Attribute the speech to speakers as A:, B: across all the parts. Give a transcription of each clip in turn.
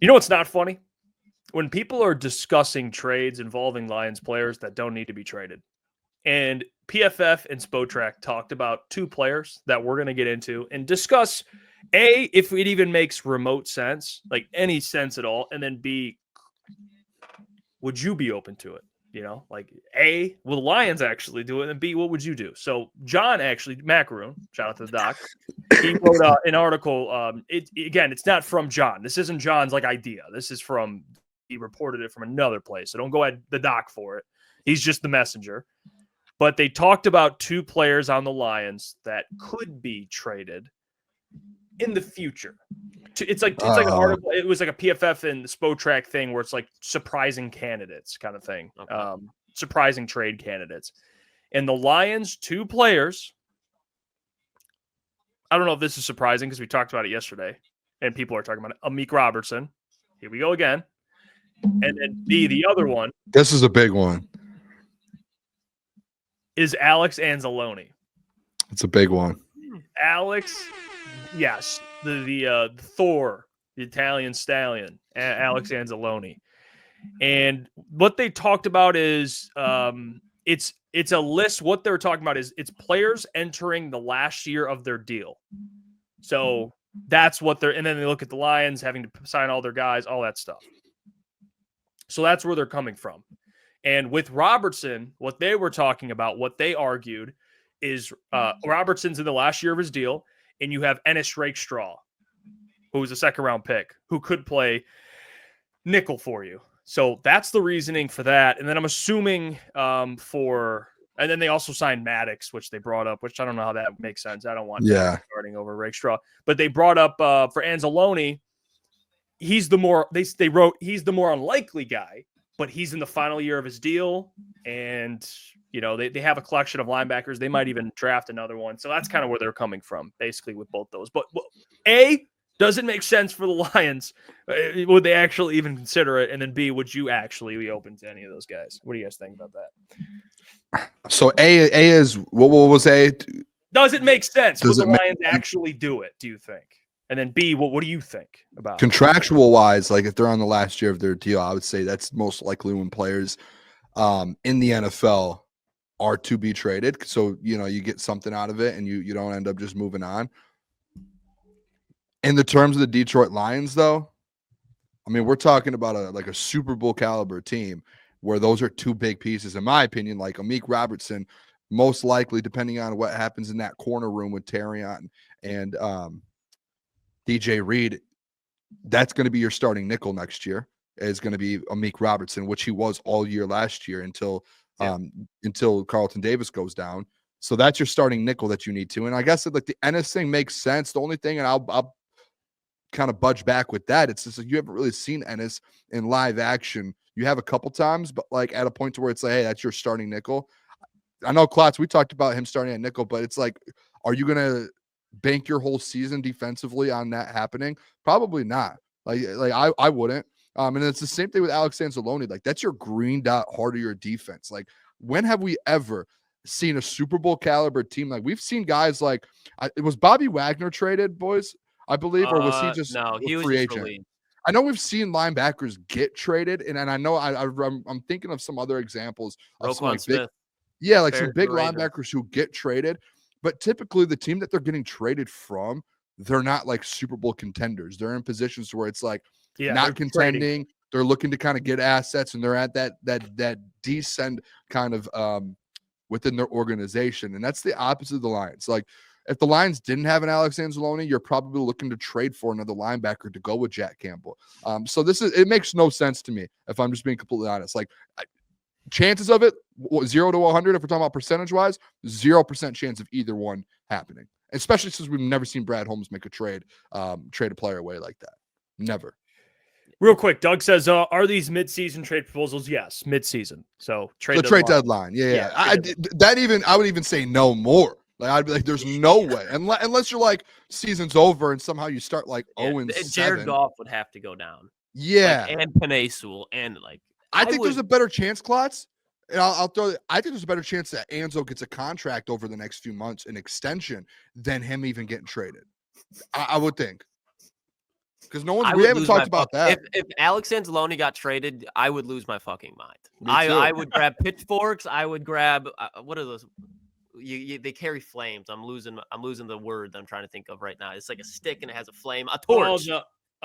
A: You know what's not funny? When people are discussing trades involving Lions players that don't need to be traded. And PFF and Spotrac talked about 2 players that we're going to get into and discuss, A, if it even makes remote sense, like any sense at all, and then B, would you be open to it? You know, like A, will the Lions actually do it? And B, what would you do? So John actually, Macaroon, shout out to the doc, he wrote an article. It's not from John. This isn't John's like idea. This is he reported it from another place. So don't go at the doc for it. He's just the messenger. But they talked about 2 players on the Lions that could be traded in the future. It's like an article. It was like a PFF and Spotrac thing where it's like surprising candidates kind of thing. Okay. Surprising trade candidates. And the Lions, 2 players. I don't know if this is surprising because we talked about it yesterday and people are talking about it. Amik Robertson. Here we go again. And then B, the other one.
B: This is a big one.
A: Is Alex Anzalone.
B: It's a big one.
A: Alex, yes, the Thor, the Italian stallion, Alex Anzalone. And what they talked about is it's a list. What they're talking about is it's players entering the last year of their deal. So that's what and then they look at the Lions having to sign all their guys, all that stuff. So that's where they're coming from. And with Robertson, what they were talking about, what they argued is Robertson's in the last year of his deal, and you have Ennis Rakestraw, who was a second-round pick, who could play nickel for you. So that's the reasoning for that. And then I'm assuming and then they also signed Maddox, which they brought up, which I don't know how that makes sense. I don't want starting over Rakestraw. But they brought up for Anzalone, he's the more, they wrote, he's the more unlikely guy. But he's in the final year of his deal, and you know they have a collection of linebackers. They might even draft another one. So that's kind of where they're coming from, basically, with both those. But A, does it make sense for the Lions? Would they actually even consider it? And then B, would you actually be open to any of those guys? What do you guys think about that?
B: So A is what was A?
A: Does it make sense? Would the Lions actually do it? Do you think? And then B, what do you think about
B: contractual wise? Like if they're on the last year of their deal, I would say that's most likely when players in the NFL are to be traded. So, you know, you get something out of it and you don't end up just moving on. In the terms of the Detroit Lions, though, I mean, we're talking about a Super Bowl caliber team where those are 2 big pieces, in my opinion, like Amik Robertson, most likely, depending on what happens in that corner room with Terrion and DJ Reed, that's going to be your starting nickel next year. Is going to be Amik Robertson, which he was all year last year until Carlton Davis goes down. So that's your starting nickel that you need to. And I guess like the Ennis thing makes sense. The only thing, and I'll kind of budge back with that, it's just like you haven't really seen Ennis in live action. You have a couple times, but like at a point to where it's like, hey, that's your starting nickel. I know Klotz, we talked about him starting at nickel, but it's like, are you going to bank your whole season defensively on that happening? Probably not. Like I wouldn't. And it's the same thing with Alex Anzalone. Like that's your green dot heart of your defense. Like when have we ever seen a Super Bowl caliber team? Like we've seen guys like it was Bobby Wagner traded, boys, I believe, or was he just
C: he was
B: free
C: just
B: agent?
C: released.
B: I know we've seen linebackers get traded, and I know I'm thinking of some other examples of some
C: Roquan
B: like
C: Smith.
B: some big linebackers who get traded. But typically the team that they're getting traded from, they're not like Super Bowl contenders. They're in positions where it's like not contending. Trading. They're looking to kind of get assets, and they're at that descend kind of within their organization. And that's the opposite of the Lions. Like if the Lions didn't have an Alex Anzalone, you're probably looking to trade for another linebacker to go with Jack Campbell. So it makes no sense to me if I'm just being completely honest. Like chances of it, 0 to 100, if we're talking about percentage-wise, 0% chance of either one happening, especially since we've never seen Brad Holmes make a trade a player away like that. Never.
A: Real quick, Doug says, are these mid-season trade proposals? Yes, mid-season. So trade
B: deadline. Yeah. I would even say no more. Like I'd be like, there's no way. Unless you're like season's over and somehow you start like 0-7.
C: Jared Goff would have to go down.
B: Yeah.
C: Like, and Penei Sewell and like
B: I think there's a better chance, Klotz. And I'll throw it. I think there's a better chance that Anzo gets a contract over the next few months, an extension, than him even getting traded. I would think. Because we
C: would
B: haven't
C: lose
B: talked
C: my
B: about
C: fuck-
B: that.
C: If Alex Anzalone got traded, I would lose my fucking mind.
B: Me too.
C: I would grab pitchforks. I would grab what are those? They carry flames. I'm losing the word that I'm trying to think of right now. It's like a stick and it has a flame. A torch.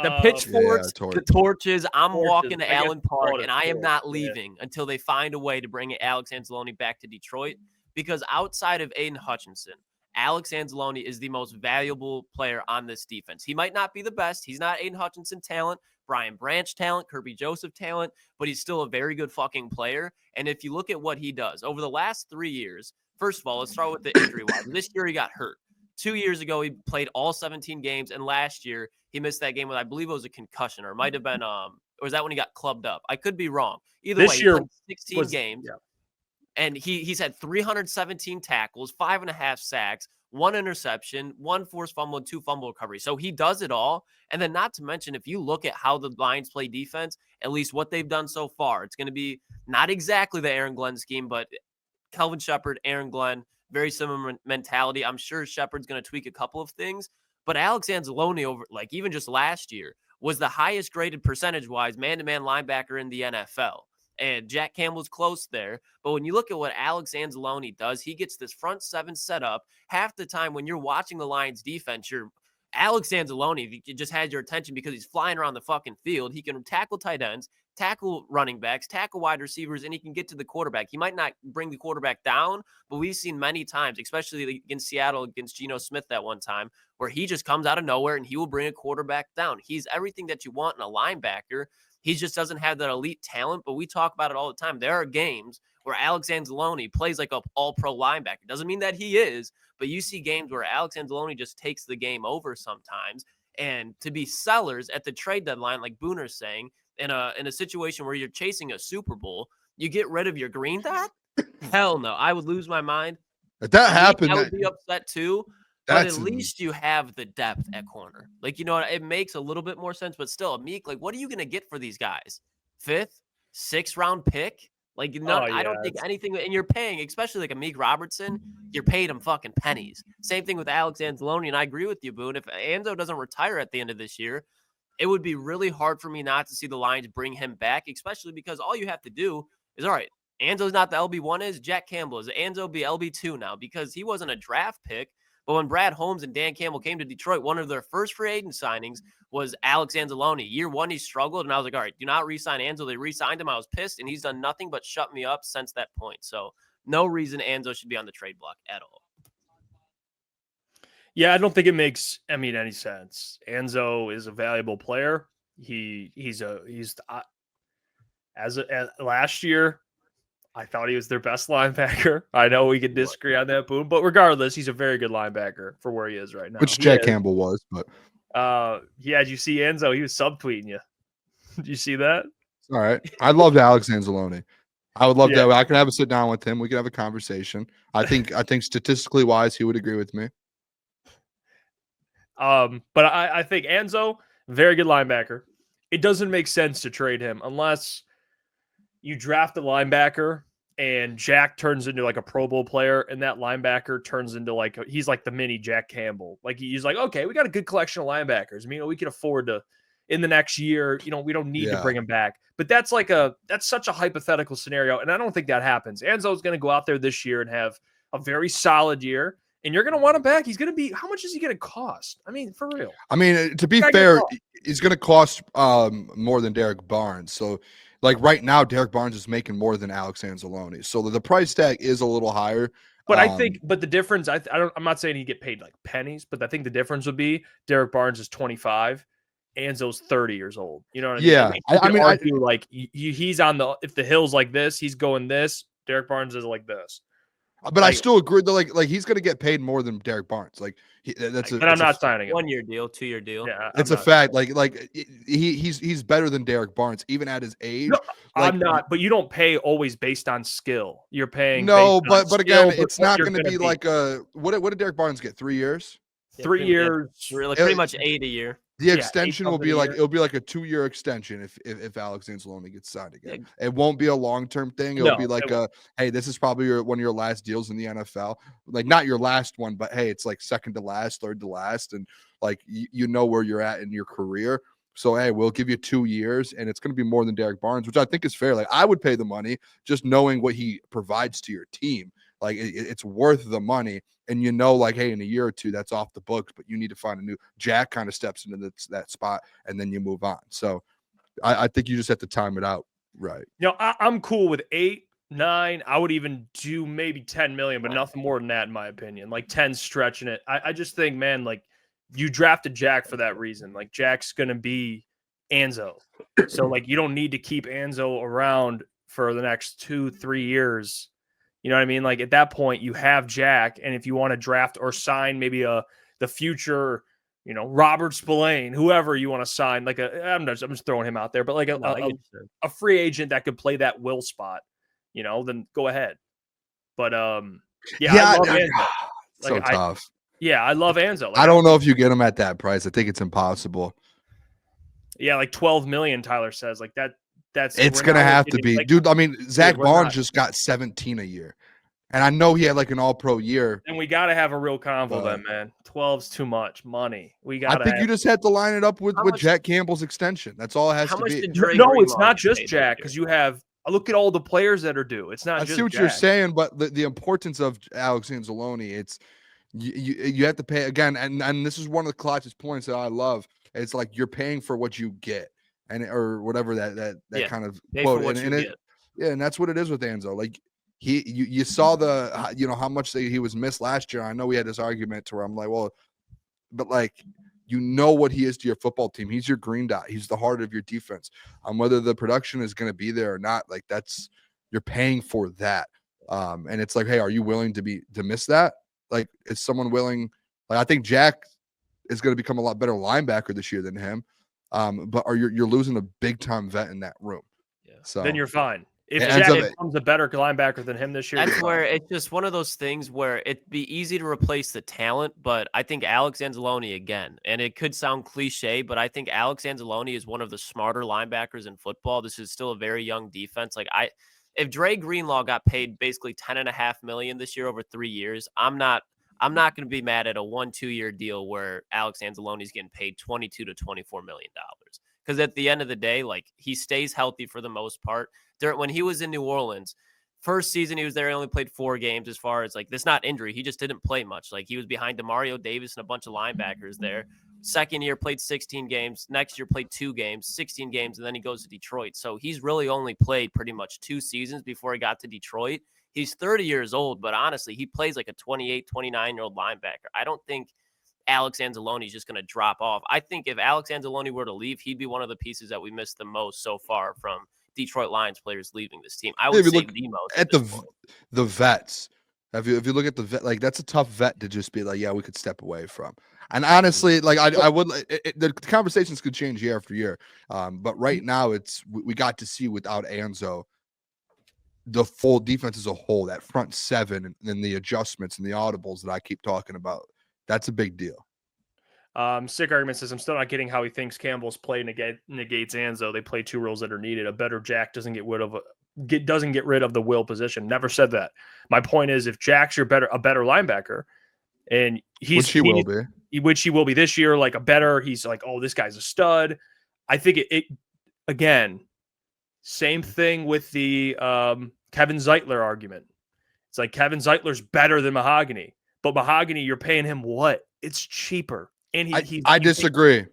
C: The pitchforks, the torches. I'm walking to Allen Park, and I am not leaving until they find a way to bring Alex Anzalone back to Detroit. Because outside of Aiden Hutchinson, Alex Anzalone is the most valuable player on this defense. He might not be the best. He's not Aiden Hutchinson talent, Brian Branch talent, Kirby Joseph talent, but he's still a very good fucking player. And if you look at what he does over the last 3 years, first of all, let's start with the injury-wise. This year he got hurt. 2 years ago, he played all 17 games, and last year he missed that game with, I believe it was a concussion, or it might have been, or was that when he got clubbed up? I could be wrong. Either way, he played 16 games, and he's had 317 tackles, 5.5 sacks, 1 interception, 1 forced fumble, and 2 fumble recoveries. So he does it all. And then not to mention, if you look at how the Lions play defense, at least what they've done so far, it's going to be not exactly the Aaron Glenn scheme, but Kelvin Shepard, Aaron Glenn, very similar mentality. I'm sure Shepard's going to tweak a couple of things, but Alex Anzalone over even just last year was the highest graded percentage-wise man-to-man linebacker in the NFL. And Jack Campbell's close there. But when you look at what Alex Anzalone does, he gets this front seven set up. Half the time when you're watching the Lions defense, Alex Anzalone just has your attention because he's flying around the fucking field. He can tackle tight ends, tackle running backs, tackle wide receivers, and he can get to the quarterback. He might not bring the quarterback down, but we've seen many times, especially against Seattle, against Geno Smith that one time, where he just comes out of nowhere and he will bring a quarterback down. He's everything that you want in a linebacker. He just doesn't have that elite talent, but we talk about it all the time. There are games where Alex Anzalone plays like an all-pro linebacker. Doesn't mean that he is, but you see games where Alex Anzalone just takes the game over sometimes. And to be sellers at the trade deadline, like Booner's saying, in a situation where you're chasing a Super Bowl, you get rid of your green dot? Hell no. I would lose my mind.
B: If that happened,
C: I would be upset too. But at least you have the depth at corner. It makes a little bit more sense, but still, Amik, what are you going to get for these guys? 5th, 6th round pick? I don't think anything, and you're paying, especially like Amik Robertson, you're paid him fucking pennies. Same thing with Alex Anzalone, and I agree with you, Boone. If Anzo doesn't retire at the end of this year, it would be really hard for me not to see the Lions bring him back, especially because all you have to do is, all right, Anzo's not the LB1 is, Jack Campbell is. Anzo be LB2 now because he wasn't a draft pick. But when Brad Holmes and Dan Campbell came to Detroit, one of their first free agent signings was Alex Anzalone. Year 1, he struggled, and I was like, all right, do not re-sign Anzo. They re-signed him. I was pissed, and he's done nothing but shut me up since that point. So no reason Anzo should be on the trade block at all.
A: Yeah, I don't think it makes any sense. Anzo is a valuable player. Last year, I thought he was their best linebacker. I know we could disagree on that, Boone, but regardless, he's a very good linebacker for where he is right now.
B: Which Jack Campbell was, but
A: did you see Anzo? He was subtweeting you. Did you see that?
B: All right. I loved Alex Anzalone. I would love that. I could have a sit down with him. We could have a conversation. I think statistically wise, he would agree with me.
A: But I think Anzo, very good linebacker. It doesn't make sense to trade him unless you draft a linebacker and Jack turns into like a Pro Bowl player, and that linebacker turns into he's like the mini Jack Campbell. He's like, okay, we got a good collection of linebackers. We can afford to, in the next year, we don't need to bring him back. But that's such a hypothetical scenario, and I don't think that happens. Anzo's going to go out there this year and have a very solid year, and you're going to want him back. He's going to be, how much is he going to cost? For real.
B: To be fair, he's going to cost more than Derek Barnes. So, right now, Derek Barnes is making more than Alex Anzalone. So the price tag is a little higher.
A: But I think, the difference, I'm not saying he'd get paid like pennies, but I think the difference would be Derek Barnes is 25, Anzo's 30 years old. You know what I mean? Yeah. He's on if the hill's like this, he's going this. Derek Barnes is like this.
B: But I still agree that he's going to get paid more than Derek Barnes. But
A: I'm not signing him.
C: 1-year deal, 2-year deal.
A: Yeah,
B: it's a fact. He's better than Derek Barnes even at his age.
A: No, I'm not. But you don't pay always based on skill. You're paying.
B: But again, it's not going to be like what did Derek Barnes get? 3 years.
A: 3 years.
C: Pretty much 8 a year.
B: The extension will be like, it'll be like a 2-year extension if Alex Anzalone gets signed again. It won't be a long-term thing. It'll be like hey, this is probably one of your last deals in the NFL. Like not your last one, but hey, it's like second to last, third to last, and like you know where you're at in your career. So hey, we'll give you 2 years, and it's going to be more than Derek Barnes, which I think is fair. Like I would pay the money just knowing what he provides to your team. Like it's worth the money. And you know, like, hey, in a year or two, that's off the books, but you need to find a new. Jack kind of steps into that spot, and then you move on. So I think you just have to time it out right.
A: I'm cool with 8, 9. I would even do maybe 10 million, but nothing more than that, in my opinion. Like 10 stretching it. I just think, man, like you drafted Jack for that reason. Like Jack's going to be Anzo. So like you don't need to keep Anzo around for the next 2-3 years. You know what I mean? Like at that point, you have Jack, and if you want to draft or sign maybe the future, Robert Spillane, whoever you want to sign, like I'm just throwing him out there, but like a free agent that could play that will spot, then go ahead. But I love Anzo.
B: So tough.
A: I love Anzo. Like,
B: I don't know if you get him at that price. I think it's impossible.
A: Yeah, like 12 million. Tyler says like that.
B: It's gonna have to be, dude. I mean, Zach Barnes just got 17 a year, and I know he had like an All-Pro year.
A: And we got to have a real convo then, man. 12's too much money. I
B: think you just have to line it up with Jack Campbell's extension. That's all it has to be.
A: No, it's not just Jack, because you have. Look at all the players that are due. It's not.
B: I see what you're saying, but the importance of Alex Anzalone, it's you have to pay again, and this is one of the Klotz's points that I love. It's like you're paying for what you get. Or whatever that kind of quote, and that's what it is with Anzo. Like you saw how much he was missed last year. I know we had this argument to where I'm like, well, but like what he is to your football team. He's your green dot. He's the heart of your defense. Whether the production is going to be there or not, like you're paying for that. And it's like, hey, are you willing to miss that? Like, is someone willing? Like, I think Jack is going to become a lot better linebacker this year than him. But you're losing a big time vet in that room. Yeah. So
A: then you're fine. If Jack becomes a better linebacker than him this year,
C: that's where it's just one of those things where it'd be easy to replace the talent, but I think Alex Anzalone again, and it could sound cliche, but I think Alex Anzalone is one of the smarter linebackers in football. This is still a very young defense. Like if Dre Greenlaw got paid basically $10.5 million this year over 3 years, I'm not going to be mad at a 1-2 year deal where Alex Anzalone is getting paid $22 to $24 million. Because at the end of the day, like he stays healthy for the most part. When he was in New Orleans, first season he was there, he only played 4 games. As far as like, this not injury, he just didn't play much. Like he was behind DeMario Davis and a bunch of linebackers there. Second year played 16 games. Next year played 2 games, 16 games, and then he goes to Detroit. So he's really only played pretty much 2 seasons before he got to Detroit. He's 30 years old, but honestly, he plays like a 28, 29-year-old linebacker. I don't think Alex Anzalone is just going to drop off. I think if Alex Anzalone were to leave, he'd be one of the pieces that we missed the most so far from Detroit Lions players leaving this team. I would say the most.
B: At the vets, if you look at the vet, like that's a tough vet to just be like, yeah, we could step away from. And honestly, like I would, the conversations could change year after year. But right now, we got to see without Anzo, the full defense as a whole, that front 7 and the adjustments and the audibles that I keep talking about. That's a big deal.
A: Sick Argument says, I'm still not getting how he thinks Campbell's play negates Anzo. They play 2 roles that are needed. A better Jack doesn't get rid of the will position. Never said that. My point is, if Jack's a better linebacker, and which he will be this year, like he's like, oh, this guy's a stud. I think it again, same thing with the Kevin Zeitler argument. It's like Kevin Zeitler's better than Mahogany, but Mahogany, you're paying him what? It's cheaper. And
B: I disagree.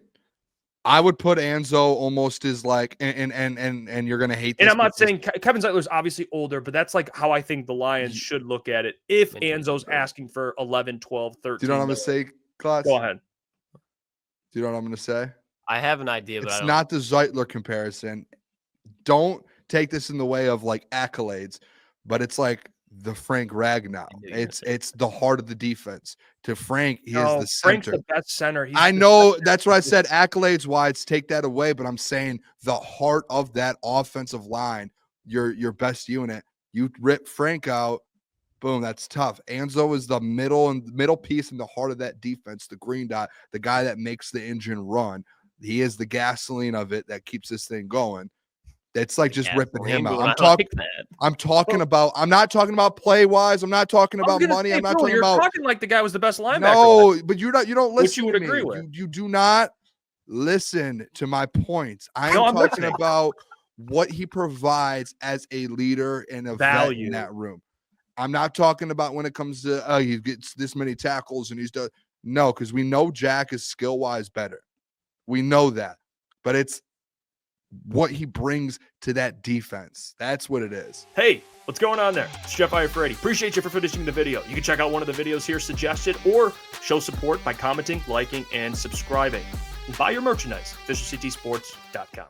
B: I would put Anzo almost as like, and you're gonna hate this.
A: And I'm not saying Kevin Zeitler's obviously older, but that's like how I think the Lions should look at it. If Anzo's asking for 11, 12, 13.
B: Do you know what I'm gonna say, Klotz?
A: Go ahead.
B: Do you know what I'm gonna say?
C: I have an idea, but
B: it's not the Zeitler comparison. Don't take this in the way of like accolades, but it's like the Frank Ragnow. It's the heart of the defense. To Frank, he is the center.
A: Frank's the best center.
B: I know that's what I said. Accolades wise, take that away, but I'm saying the heart of that offensive line, your best unit. You rip Frank out, boom, that's tough. Anzo is the middle piece in the heart of that defense, the green dot, the guy that makes the engine run. He is the gasoline of it that keeps this thing going. It's like just ripping him out. I'm talking about. I'm not talking about play wise. I'm not talking about money. I'm not talking
A: you're
B: about.
A: Talking like the guy was the best linebacker.
B: No, but you're not. You don't listen.
A: Which you would
B: to me.
A: agree with.
B: You do not listen to my points. I'm talking about what he provides as a leader and a value in that room. I'm not talking about when it comes to he gets this many tackles and he's done. No, because we know Jack is skill wise better. We know that, but it's what he brings to that defense. That's what it is.
A: Hey, what's going on there? It's Jeff Iafrate. Appreciate you for finishing the video. You can check out one of the videos here suggested or show support by commenting, liking, and subscribing. And buy your merchandise, officialctsports.com.